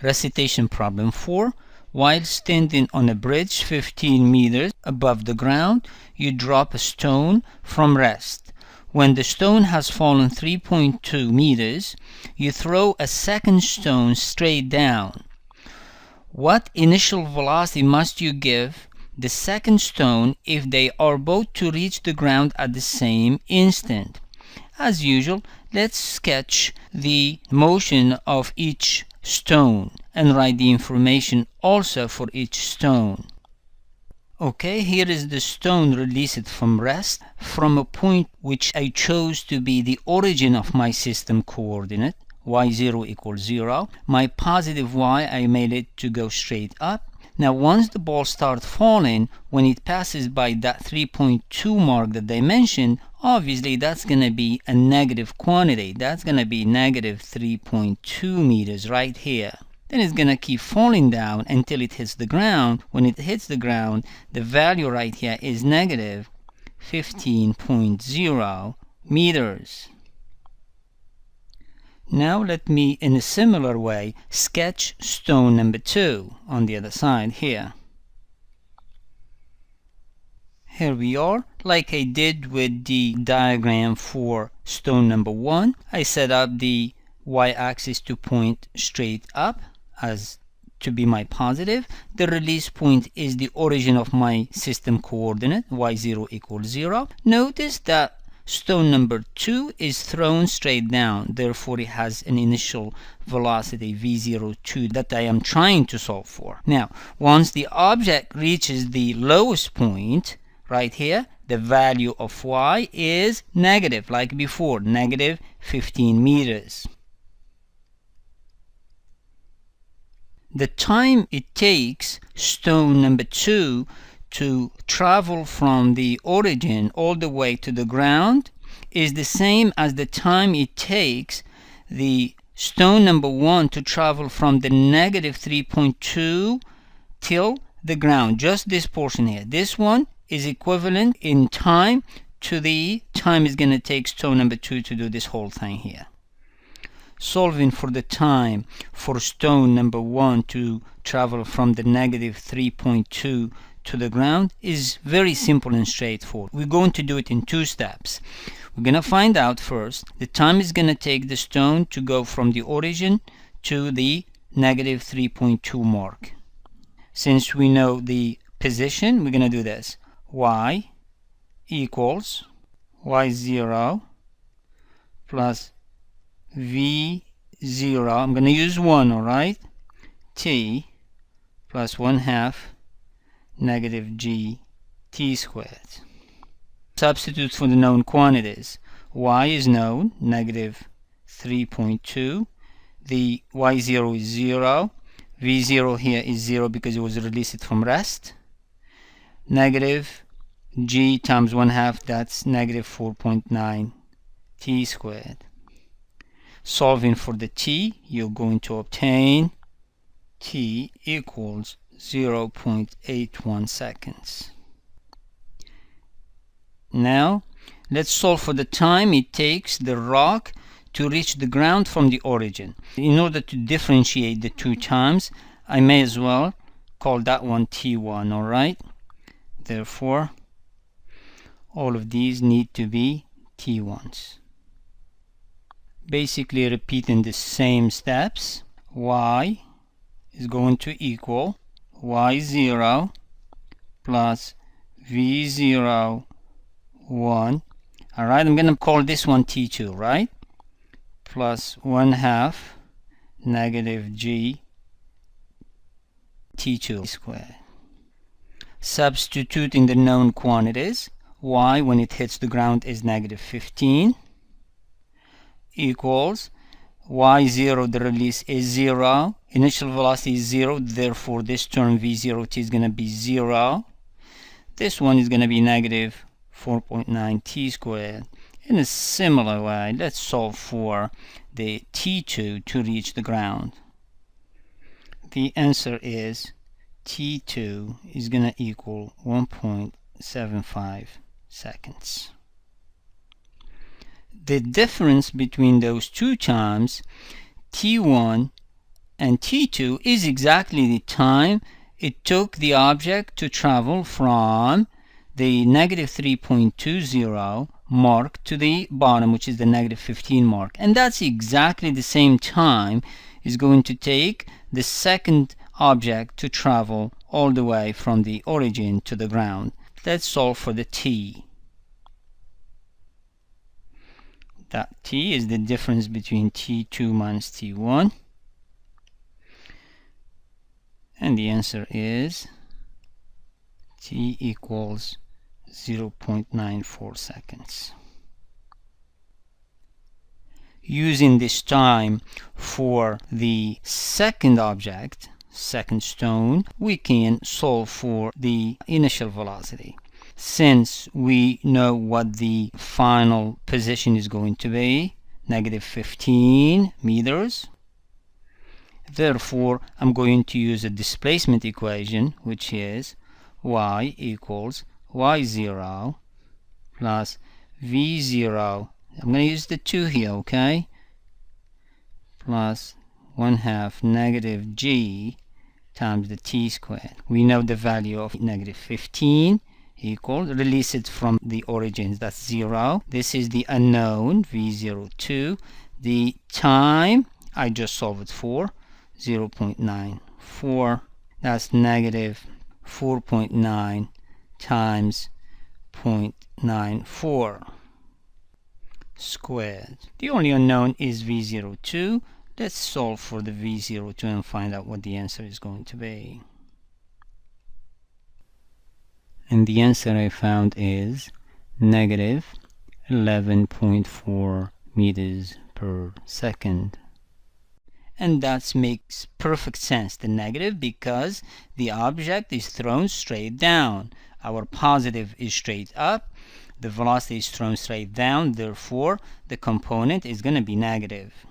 Recitation problem 4. While standing on a bridge 15 meters above the ground, you drop a stone from rest. When the stone has fallen 3.2 meters, you throw a second stone straight down. What initial velocity must you give the second stone if they are both to reach the ground at the same instant? As usual, let's sketch the motion of each stone and write the information also for each stone. Okay, here is the stone released from rest from a point which I chose to be the origin of my system coordinate, y0 equals 0. My positive y, I made it to go straight up. Now once the ball starts falling, when it passes by that 3.2 mark that I mentioned, obviously that's going to be a negative quantity. That's going to be negative 3.2 meters right here. Then it's going to keep falling down until it hits the ground. When it hits the ground, the value right here is negative 15.0 meters. Now let me, in a similar way, sketch stone number 2 on the other side here. Here we are. Like I did with the diagram for stone number 1, I set up the y-axis to point straight up as to be my positive. The release point is the origin of my system coordinate, y0 equals 0. Notice that stone number 2 is thrown straight down, therefore it has an initial velocity v02 that I am trying to solve for. Now, once the object reaches the lowest point, right here, the value of y is negative, like before, negative 15 meters. The time it takes stone number 2 to travel from the origin all the way to the ground is the same as the time it takes the stone number 1 to travel from the negative 3.2 till the ground. Just this portion here. This one is equivalent in time to the time it's going to take stone number 2 to do this whole thing here. Solving for the time for stone number 1 to travel from the negative 3.2 to the ground is very simple and straightforward. We're going to do it in 2 steps. We're going to find out first the time it's going to take the stone to go from the origin to the negative 3.2 mark. Since we know the position, we're going to do this. Y equals y0 plus v0, I'm going to use 1, alright, t plus 1/2 negative g t squared. Substitute for the known quantities. Y is known, negative 3.2. The y0 is 0. v0 here is 0 because it was released from rest. Negative g times 1/2, that's negative 4.9 t squared. Solving for the t, you're going to obtain t equals 0.81 seconds. Now, let's solve for the time it takes the rock to reach the ground from the origin. In order to differentiate the 2 times, I may as well call that one t1, alright? Therefore, all of these need to be t1s. Basically repeating the same steps, y is going to equal y0 plus v0 1. Alright, I'm going to call this one t2, right? Plus 1/2 negative g t2 squared. Substituting the known quantities, y when it hits the ground is negative 15 equals y0, the release is 0, initial velocity is 0, therefore this term v0t is going to be 0. This one is going to be negative 4.9 t squared. In a similar way, let's solve for the t2 to reach the ground. The answer is t2 is going to equal 1.75 seconds. The difference between those 2 times, t1 And t2 is exactly the time it took the object to travel from the negative 3.20 mark to the bottom, which is the negative 15 mark. And that's exactly the same time is going to take the second object to travel all the way from the origin to the ground. Let's solve for the t. That t is the difference between t2 minus t1. And the answer is t equals 0.94 seconds. Using this time for the second object, second stone, we can solve for the initial velocity. Since we know what the final position is going to be, negative 15 meters, therefore I'm going to use a displacement equation, which is y equals y0 plus v0. I'm going to use the 2 here, okay? Plus 1/2 negative g times the t squared. We know the value of negative 15 equals, release it from the origins, that's 0. This is the unknown, v02. The time, I just solved it for, 0.94. That's negative 4.9 times 0.94 squared. The only unknown is v02. Let's solve for the v02 and find out what the answer is going to be. And the answer I found is negative 11.4 meters per second. And that makes perfect sense, the negative, because the object is thrown straight down. Our positive is straight up, the velocity is thrown straight down, therefore the component is going to be negative.